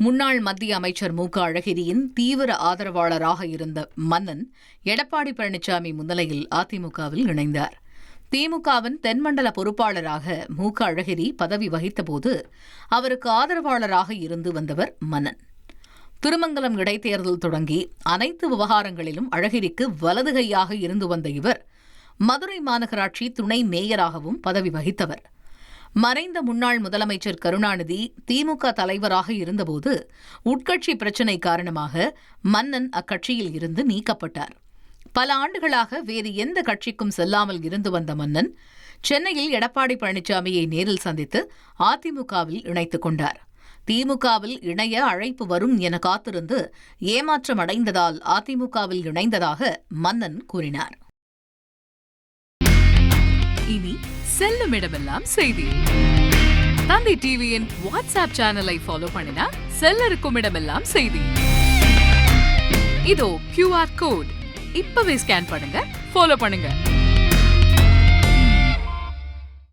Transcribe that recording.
முன்னாள் மத்திய அமைச்சர் மு க அழகிரியின் தீவிர ஆதரவாளராக இருந்த மன்னன் எடப்பாடி பழனிசாமி முன்னிலையில் அதிமுகவில் இணைந்தார். திமுகவின் தென்மண்டல பொறுப்பாளராக மு க அழகிரி பதவி வகித்தபோது அவருக்கு ஆதரவாளராக இருந்து வந்தவர் மன்னன். திருமங்கலம் இடைத்தேர்தல் தொடங்கி அனைத்து விவகாரங்களிலும் அழகிரிக்கு வலதுகையாக இருந்து வந்த இவர் மதுரை மாநகராட்சி துணை மேயராகவும் பதவி வகித்தவர். மறைந்த முன்னாள் முதலமைச்சர் கருணாநிதி திமுக தலைவராக இருந்தபோது உட்கட்சி பிரச்சினை காரணமாக மன்னன் அக்கட்சியில் இருந்து நீக்கப்பட்டார். பல ஆண்டுகளாக வேறு எந்த கட்சிக்கும் செல்லாமல் இருந்து வந்த மன்னன் சென்னையில் எடப்பாடி பழனிசாமியை நேரில் சந்தித்து அதிமுகவில் இணைத்துக் கொண்டார். திமுகவில் இணைய அழைப்பு வரும் என காத்திருந்து ஏமாற்றம் அடைந்ததால் அதிமுகவில் இணைந்ததாக மன்னன் கூறினார். இனி செல்லும் இடமெல்லாம் செய்தி. தந்தி டிவியின் வாட்ஸ்அப் சேனலை ஃபாலோ பண்ணினா செல்ல இருக்கும் இடமெல்லாம் செய்தி. இதோ QR கோட் இப்பவே ஸ்கேன் பண்ணுங்க, ஃபாலோ பண்ணுங்க.